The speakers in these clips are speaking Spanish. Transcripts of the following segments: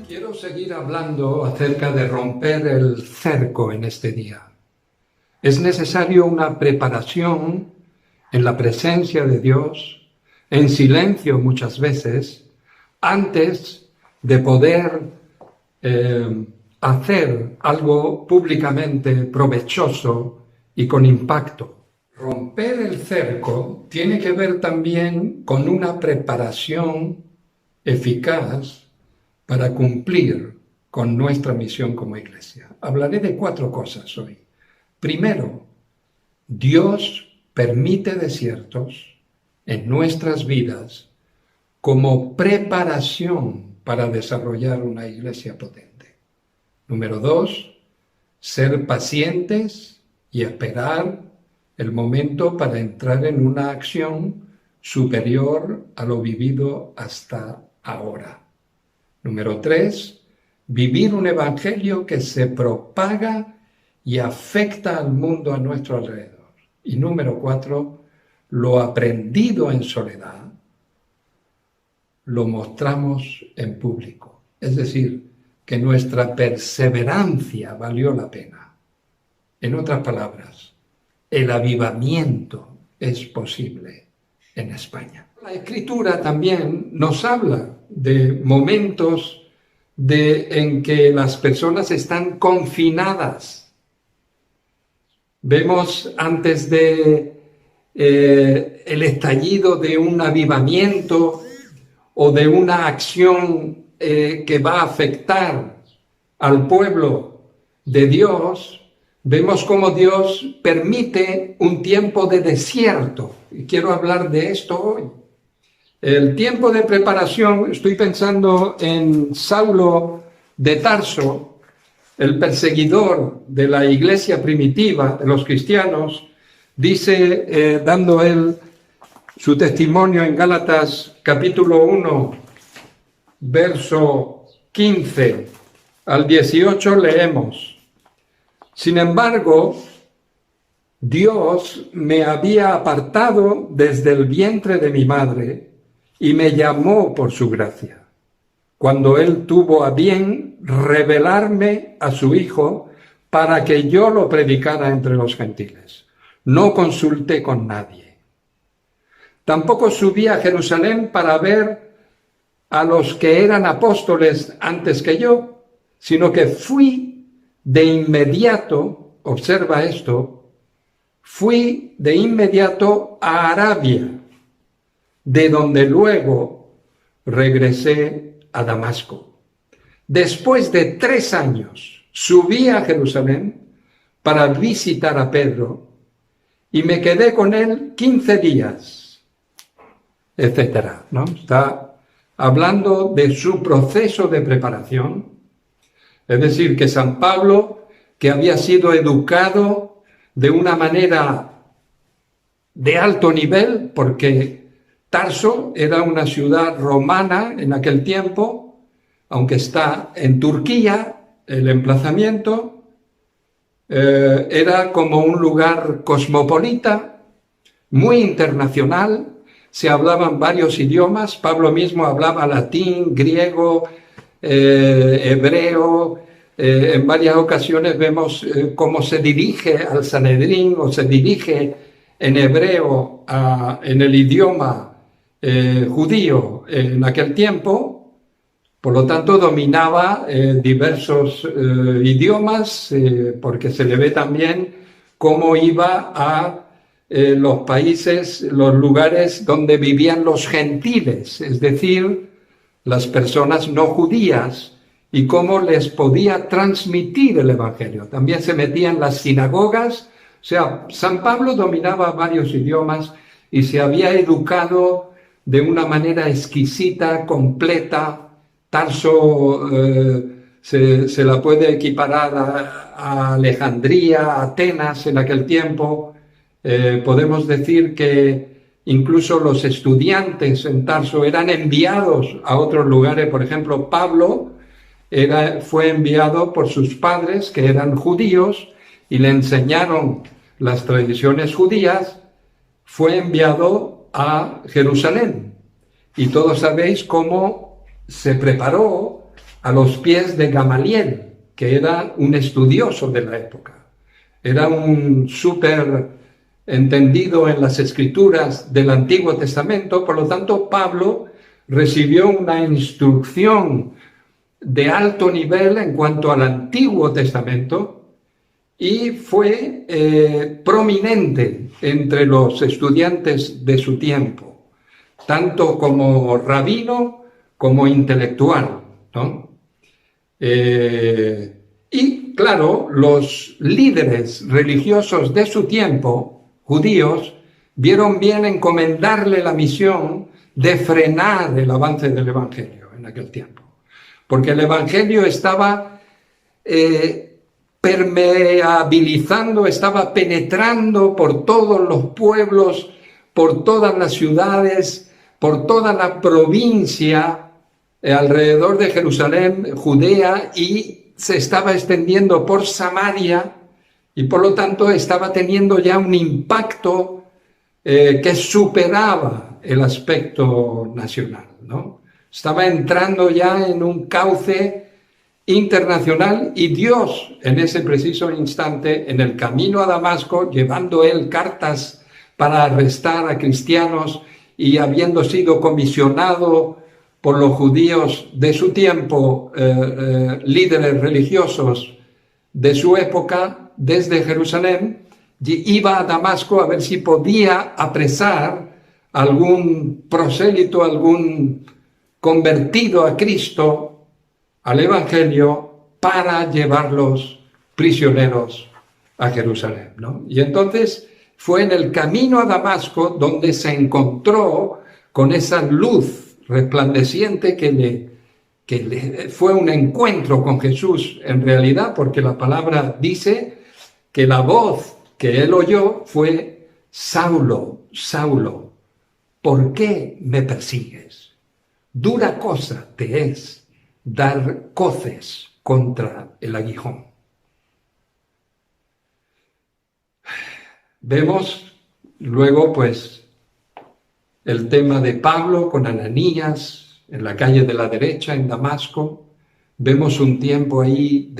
Quiero seguir hablando acerca de romper el cerco en este día. Es necesario una preparación en la presencia de Dios, en silencio muchas veces, antes de poder hacer algo públicamente provechoso y con impacto. Romper el cerco tiene que ver también con una preparación eficaz para cumplir con nuestra misión como iglesia. Hablaré de 4 cosas hoy. Primero, Dios permite desiertos en nuestras vidas como preparación para desarrollar una iglesia potente. Número 2, ser pacientes y esperar el momento para entrar en una acción superior a lo vivido hasta ahora. Número 3, vivir un evangelio que se propaga y afecta al mundo a nuestro alrededor. Y número 4, lo aprendido en soledad lo mostramos en público. Es decir, que nuestra perseverancia valió la pena. En otras palabras, el avivamiento es posible en España. La Escritura también nos habla de momentos en que las personas están confinadas. Vemos antes de el estallido de un avivamiento o de una acción que va a afectar al pueblo de Dios, vemos cómo Dios permite un tiempo de desierto. Y quiero hablar de esto hoy. El tiempo de preparación, estoy pensando en Saulo de Tarso, el perseguidor de la iglesia primitiva, de los cristianos, dice, dando él su testimonio en Gálatas capítulo 1, verso 15 al 18, leemos: Sin embargo, Dios me había apartado desde el vientre de mi madre y me llamó por su gracia, cuando Él tuvo a bien revelarme a su Hijo para que yo lo predicara entre los gentiles. No consulté con nadie. Tampoco subí a Jerusalén para ver a los que eran apóstoles antes que yo, sino que fui de inmediato, observa esto, fui de inmediato a Arabia, de donde luego regresé a Damasco. Después de 3 años, subí a Jerusalén para visitar a Pedro y me quedé con él 15 días, etcétera, ¿no? Está hablando de su proceso de preparación. Es decir, que San Pablo, que había sido educado de una manera de alto nivel, porque Tarso era una ciudad romana en aquel tiempo, aunque está en Turquía, el emplazamiento, era como un lugar cosmopolita, muy internacional, se hablaban varios idiomas. Pablo mismo hablaba latín, griego, hebreo. En varias ocasiones vemos cómo se dirige al Sanedrín o se dirige en hebreo en el idioma judío en aquel tiempo. Por lo tanto, dominaba diversos idiomas, porque se le ve también cómo iba a los países, los lugares donde vivían los gentiles, es decir, las personas no judías, y cómo les podía transmitir el Evangelio. También se metía en las sinagogas. O sea, San Pablo dominaba varios idiomas y se había educado de una manera exquisita, completa. Tarso se la puede equiparar a Alejandría, a Atenas en aquel tiempo. Podemos decir que incluso los estudiantes en Tarso eran enviados a otros lugares. Por ejemplo, Pablo fue enviado por sus padres, que eran judíos, y le enseñaron las tradiciones judías. Fue enviado a Jerusalén. Y todos sabéis cómo se preparó a los pies de Gamaliel, que era un estudioso de la época. Era un súper entendido en las escrituras del Antiguo Testamento, por lo tanto Pablo recibió una instrucción de alto nivel en cuanto al Antiguo Testamento y fue prominente entre los estudiantes de su tiempo, tanto como rabino como intelectual, ¿no? Y claro, los líderes religiosos de su tiempo, judíos, vieron bien encomendarle la misión de frenar el avance del Evangelio en aquel tiempo, porque el Evangelio estaba permeabilizando, estaba penetrando por todos los pueblos, por todas las ciudades, por toda la provincia alrededor de Jerusalén, Judea, y se estaba extendiendo por Samaria, y por lo tanto estaba teniendo ya un impacto que superaba el aspecto nacional, ¿no? Estaba entrando ya en un cauce internacional, y Dios en ese preciso instante, en el camino a Damasco, llevando él cartas para arrestar a cristianos y habiendo sido comisionado por los judíos de su tiempo, líderes religiosos de su época, desde Jerusalén, iba a Damasco a ver si podía apresar algún prosélito, algún convertido a Cristo, al Evangelio, para llevarlos prisioneros a Jerusalén, ¿no? Y entonces fue en el camino a Damasco donde se encontró con esa luz resplandeciente que fue un encuentro con Jesús en realidad, porque la palabra dice que la voz que él oyó fue: Saulo, Saulo, ¿por qué me persigues? Dura cosa te es dar coces contra el aguijón. Vemos luego, pues, el tema de Pablo con Ananías en la calle de la derecha en Damasco. Vemos un tiempo ahí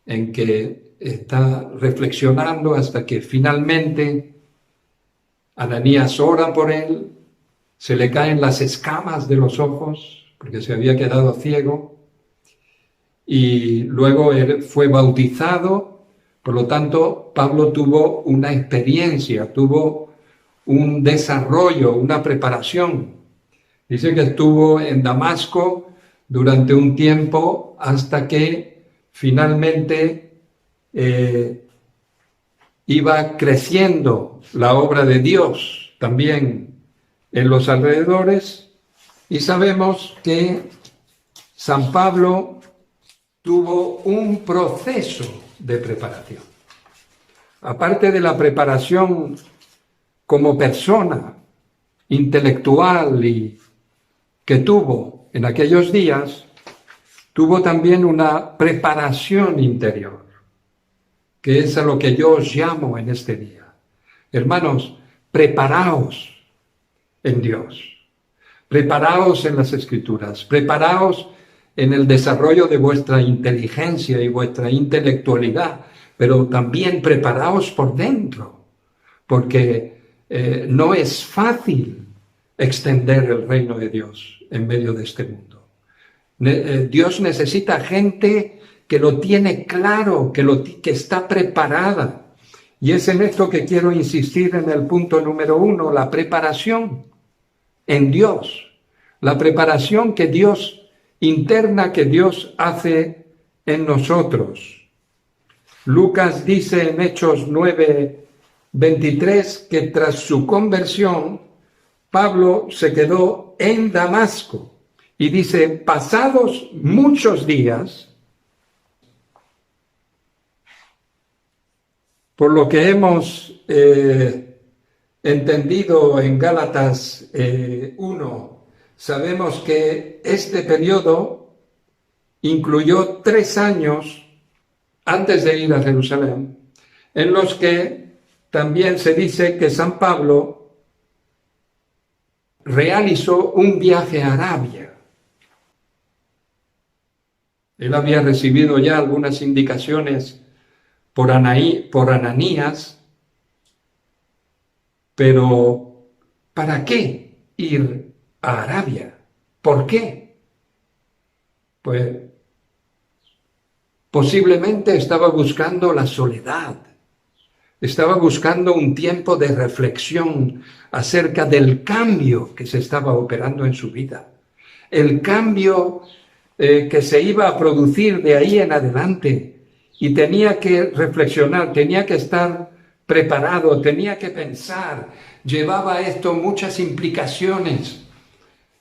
en que está reflexionando hasta que finalmente Ananías ora por él, se le caen las escamas de los ojos porque se había quedado ciego, y luego él fue bautizado. Por lo tanto, Pablo tuvo una experiencia, tuvo un desarrollo, una preparación. Dice que estuvo en Damasco durante un tiempo hasta que finalmente iba creciendo la obra de Dios también en los alrededores, y sabemos que San Pablo tuvo un proceso de preparación. Aparte de la preparación como persona intelectual y que tuvo en aquellos días, tuvo también una preparación interior, que es a lo que yo os llamo en este día. Hermanos, preparaos en Dios, preparaos en las Escrituras, preparaos en el desarrollo de vuestra inteligencia y vuestra intelectualidad, pero también preparaos por dentro, porque no es fácil extender el reino de Dios en medio de este mundo. Dios necesita gente que lo tiene claro, que está preparada. Y es en esto que quiero insistir en el punto número 1, la preparación en Dios, la preparación que Dios interna, que Dios hace en nosotros. Lucas dice en Hechos 9:23 que tras su conversión, Pablo se quedó en Damasco, y dice: pasados muchos días, por lo que hemos entendido en Gálatas 1, sabemos que este periodo incluyó 3 años antes de ir a Jerusalén, en los que también se dice que San Pablo realizó un viaje a Arabia. Él había recibido ya algunas indicaciones por Ananías, pero ¿para qué ir a Arabia? ¿Por qué? Pues posiblemente estaba buscando la soledad, estaba buscando un tiempo de reflexión acerca del cambio que se estaba operando en su vida, el cambio que se iba a producir de ahí en adelante, y tenía que reflexionar, tenía que estar preparado, tenía que pensar, llevaba esto muchas implicaciones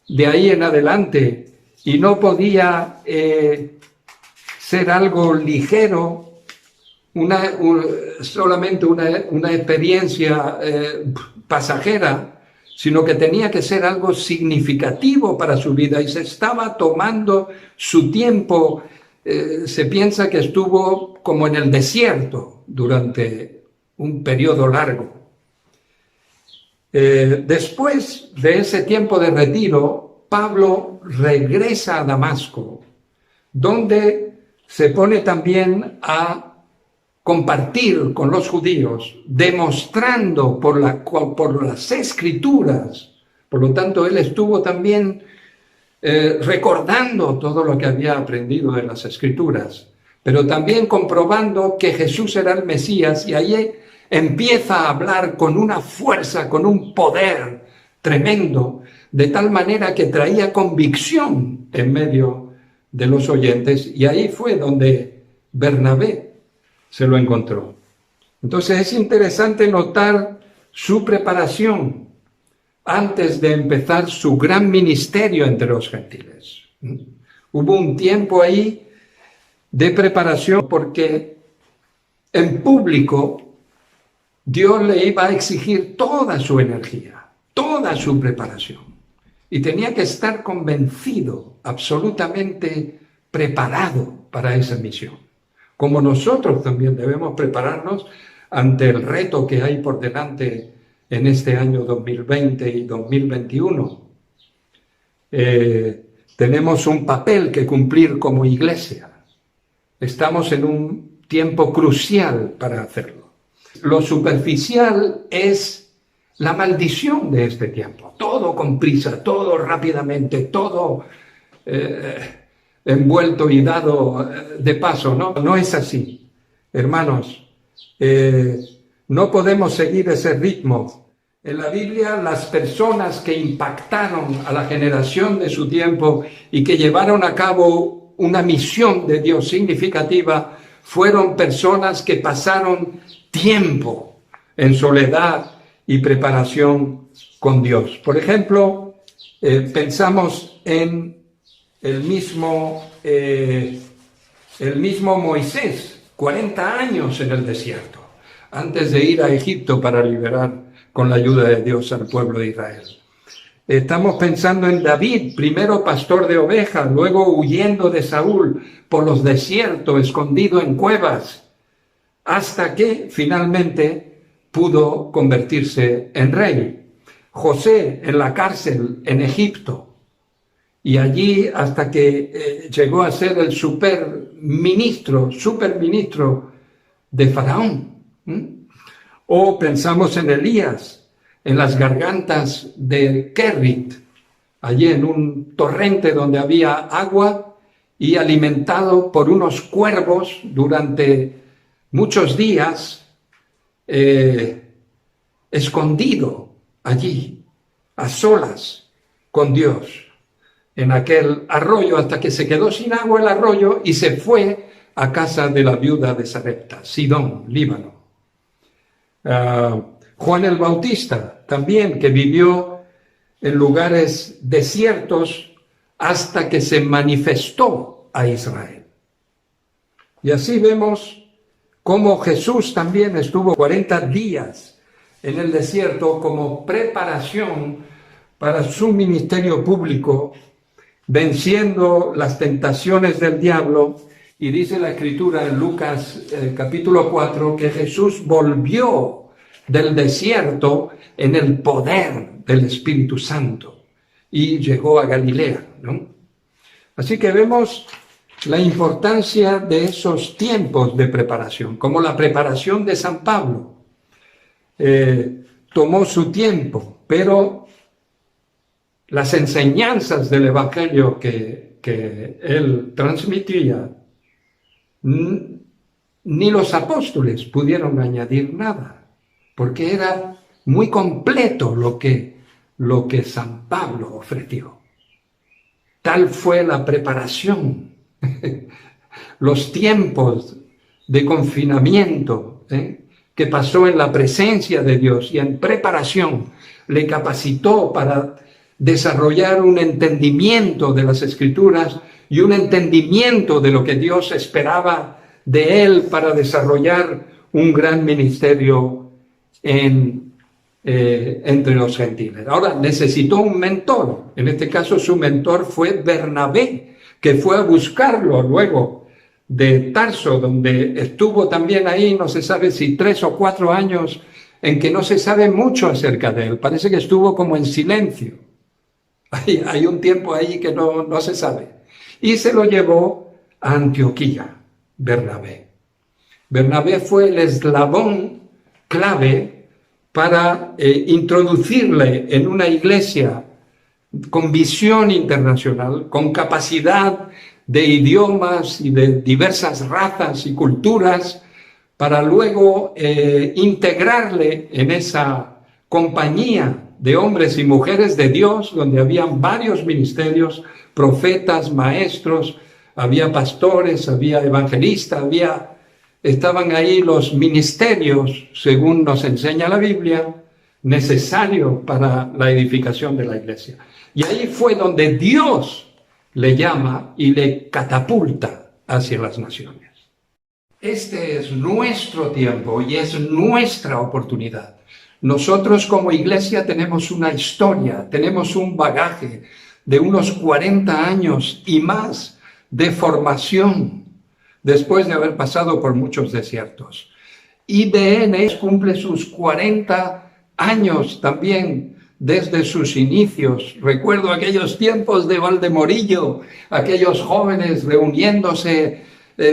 de ahí en adelante, y no podía ser algo ligero, solamente una experiencia pasajera, sino que tenía que ser algo significativo para su vida, y se estaba tomando su tiempo. Se piensa que estuvo como en el desierto durante un periodo largo. Después de ese tiempo de retiro, Pablo regresa a Damasco, donde se pone también a compartir con los judíos, demostrando por las Escrituras. Por lo tanto, él estuvo también recordando todo lo que había aprendido de las Escrituras, pero también comprobando que Jesús era el Mesías, y ahí empieza a hablar con una fuerza, con un poder tremendo, de tal manera que traía convicción en medio de los oyentes, y ahí fue donde Bernabé se lo encontró. Entonces es interesante notar su preparación antes de empezar su gran ministerio entre los gentiles. Hubo un tiempo ahí de preparación, porque en público Dios le iba a exigir toda su energía, toda su preparación, y tenía que estar convencido, absolutamente preparado para esa misión. Como nosotros también debemos prepararnos ante el reto que hay por delante en este año 2020 y 2021. Tenemos un papel que cumplir como iglesia. Estamos en un tiempo crucial para hacerlo. Lo superficial es la maldición de este tiempo. Todo con prisa, todo rápidamente, todo envuelto y dado de paso, ¿no? No es así, hermanos. No podemos seguir ese ritmo. En la Biblia, las personas que impactaron a la generación de su tiempo y que llevaron a cabo una misión de Dios significativa fueron personas que pasaron tiempo en soledad y preparación con Dios. Por ejemplo, pensamos en el mismo Moisés, 40 años en el desierto, antes de ir a Egipto para liberar con la ayuda de Dios al pueblo de Israel. Estamos pensando en David, primero pastor de ovejas, luego huyendo de Saúl por los desiertos, escondido en cuevas, hasta que finalmente pudo convertirse en rey. José en la cárcel en Egipto, y allí hasta que llegó a ser el superministro de Faraón. O pensamos en Elías, en las gargantas de Kerit, allí en un torrente donde había agua, y alimentado por unos cuervos durante muchos días, escondido allí, a solas con Dios, en aquel arroyo, hasta que se quedó sin agua el arroyo y se fue a casa de la viuda de Sarepta, Sidón, Líbano. Juan el Bautista también, que vivió en lugares desiertos hasta que se manifestó a Israel. Y así vemos cómo Jesús también estuvo 40 días en el desierto como preparación para su ministerio público, venciendo las tentaciones del diablo. Y dice la Escritura en Lucas capítulo 4 que Jesús volvió del desierto en el poder del Espíritu Santo y llegó a Galilea, ¿no? Así que vemos la importancia de esos tiempos de preparación, como la preparación de San Pablo. Tomó su tiempo, pero las enseñanzas del Evangelio que él transmitía, ni los apóstoles pudieron añadir nada, porque era muy completo lo que San Pablo ofreció. Tal fue la preparación, los tiempos de confinamiento, que pasó en la presencia de Dios y en preparación, le capacitó para desarrollar un entendimiento de las Escrituras y un entendimiento de lo que Dios esperaba de él para desarrollar un gran ministerio entre los gentiles. Ahora, necesitó un mentor. En este caso, su mentor fue Bernabé, que fue a buscarlo luego de Tarso, donde estuvo también ahí, no se sabe si 3 o 4 años, en que no se sabe mucho acerca de él. Parece que estuvo como en silencio. Hay un tiempo ahí que no se sabe. Y se lo llevó a Antioquía, Bernabé. Bernabé fue el eslabón clave para introducirle en una iglesia con visión internacional, con capacidad de idiomas y de diversas razas y culturas, para luego integrarle en esa compañía de hombres y mujeres de Dios, donde habían varios ministerios, profetas, maestros, había pastores, había evangelistas, estaban ahí los ministerios, según nos enseña la Biblia, necesarios para la edificación de la iglesia. Y ahí fue donde Dios le llama y le catapulta hacia las naciones. Este es nuestro tiempo y es nuestra oportunidad. Nosotros como iglesia tenemos una historia, tenemos un bagaje de unos 40 años y más de formación, después de haber pasado por muchos desiertos. IBN cumple sus 40 años también desde sus inicios. Recuerdo aquellos tiempos de Valdemorillo, aquellos jóvenes reuniéndose,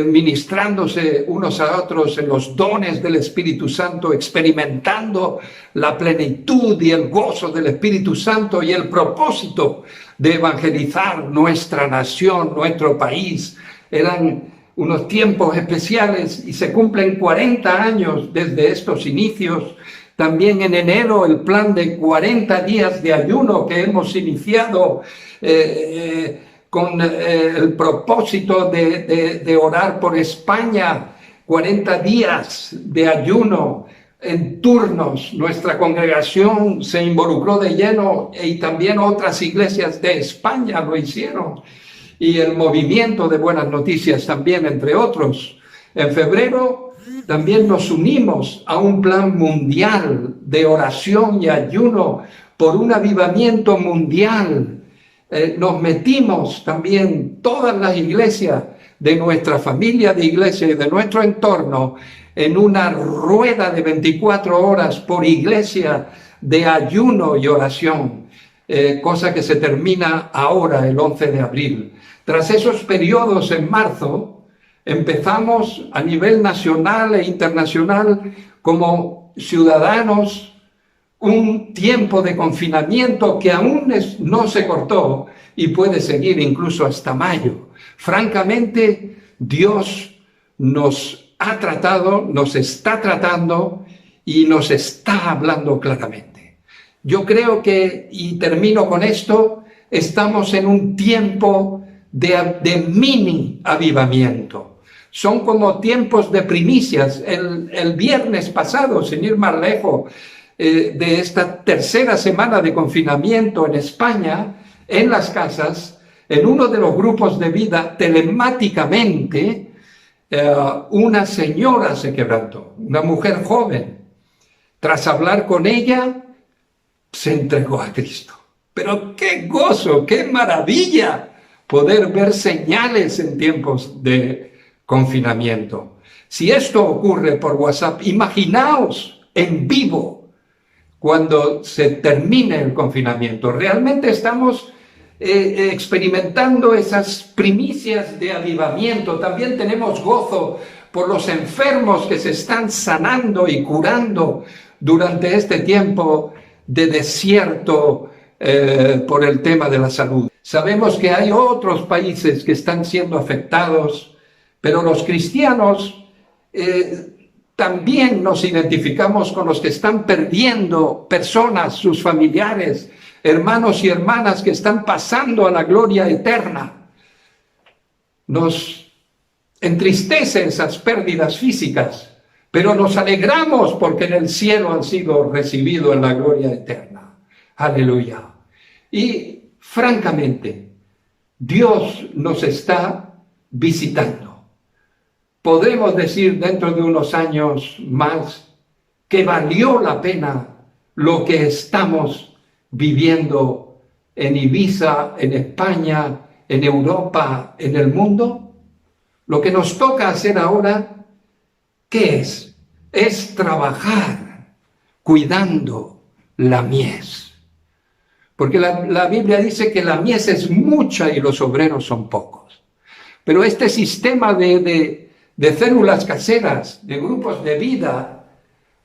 ministrándose unos a otros en los dones del Espíritu Santo, experimentando la plenitud y el gozo del Espíritu Santo y el propósito de evangelizar nuestra nación, nuestro país. Eran unos tiempos especiales y se cumplen 40 años desde estos inicios. También en enero el plan de 40 días de ayuno que hemos iniciado con el propósito de orar por España, 40 días de ayuno en turnos. Nuestra congregación se involucró de lleno y también otras iglesias de España lo hicieron. Y el movimiento de Buenas Noticias también, entre otros. En febrero también nos unimos a un plan mundial de oración y ayuno por un avivamiento mundial. Nos metimos también todas las iglesias de nuestra familia de iglesia y de nuestro entorno en una rueda de 24 horas por iglesia de ayuno y oración, cosa que se termina ahora, el 11 de abril. Tras esos periodos en marzo, empezamos a nivel nacional e internacional como ciudadanos un tiempo de confinamiento que aún no se cortó y puede seguir incluso hasta mayo. Francamente, Dios nos ha tratado, nos está tratando y nos está hablando claramente. Yo creo que, y termino con esto, estamos en un tiempo de mini avivamiento. Son como tiempos de primicias. El viernes pasado, sin ir más lejos, de esta tercera semana de confinamiento en España, en las casas, en uno de los grupos de vida, telemáticamente, una señora se quebrantó, una mujer joven. Tras hablar con ella, se entregó a Cristo. Pero qué gozo, qué maravilla poder ver señales en tiempos de confinamiento. Si esto ocurre por WhatsApp, imaginaos en vivo cuando se termine el confinamiento. Realmente estamos experimentando esas primicias de avivamiento. También tenemos gozo por los enfermos que se están sanando y curando durante este tiempo de desierto por el tema de la salud. Sabemos que hay otros países que están siendo afectados, pero los cristianos también nos identificamos con los que están perdiendo personas, sus familiares, hermanos y hermanas que están pasando a la gloria eterna. Nos entristece esas pérdidas físicas, pero nos alegramos porque en el cielo han sido recibidos en la gloria eterna. Aleluya. Y francamente, Dios nos está visitando. Podemos decir dentro de unos años más que valió la pena lo que estamos viviendo en Ibiza, en España, en Europa, en el mundo. Lo que nos toca hacer ahora, ¿qué es? Es trabajar cuidando la mies. Porque la Biblia dice que la mies es mucha y los obreros son pocos. Pero este sistema de células caseras, de grupos de vida,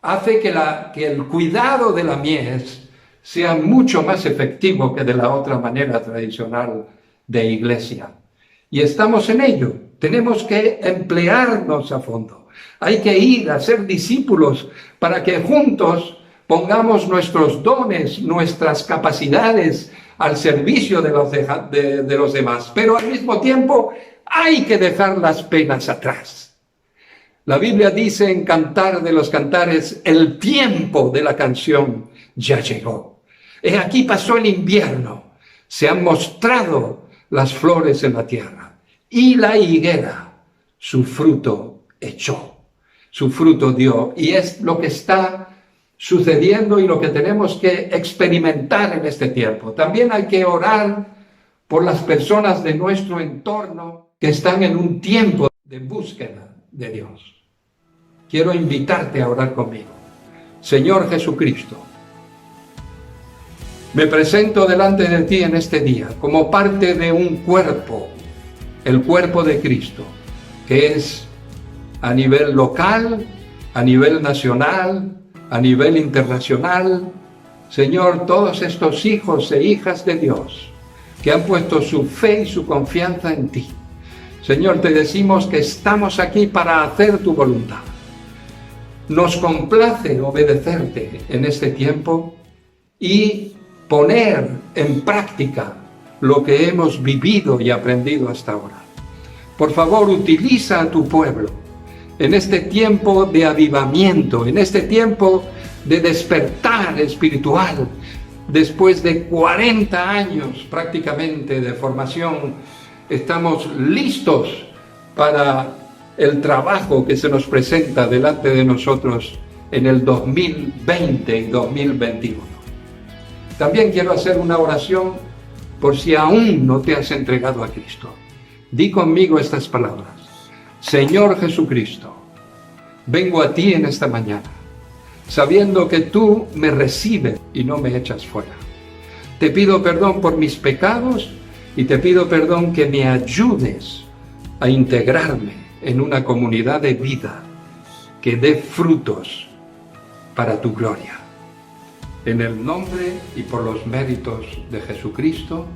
hace que el cuidado de la mies sea mucho más efectivo que de la otra manera tradicional de iglesia. Y estamos en ello. Tenemos que emplearnos a fondo. Hay que ir a ser discípulos para que juntos pongamos nuestros dones, nuestras capacidades al servicio de los demás. Pero al mismo tiempo hay que dejar las penas atrás. La Biblia dice en Cantar de los Cantares, el tiempo de la canción ya llegó. Aquí pasó el invierno, se han mostrado las flores en la tierra y la higuera su fruto echó, su fruto dio. Y es lo que está sucediendo y lo que tenemos que experimentar en este tiempo. También hay que orar por las personas de nuestro entorno que están en un tiempo de búsqueda de Dios. Quiero invitarte a orar conmigo. Señor Jesucristo, me presento delante de ti en este día como parte de un cuerpo, el cuerpo de Cristo, que es a nivel local, a nivel nacional, a nivel internacional. Señor, todos estos hijos e hijas de Dios que han puesto su fe y su confianza en ti. Señor, te decimos que estamos aquí para hacer tu voluntad. Nos complace obedecerte en este tiempo y poner en práctica lo que hemos vivido y aprendido hasta ahora. Por favor, utiliza a tu pueblo en este tiempo de avivamiento, en este tiempo de despertar espiritual, después de 40 años prácticamente de formación. Estamos listos para el trabajo que se nos presenta delante de nosotros en el 2020 y 2021. También quiero hacer una oración por si aún no te has entregado a Cristo. Di conmigo estas palabras. Señor Jesucristo, vengo a ti en esta mañana, sabiendo que tú me recibes y no me echas fuera. Te pido perdón por mis pecados y te pido perdón que me ayudes a integrarme en una comunidad de vida que dé frutos para tu gloria. En el nombre y por los méritos de Jesucristo.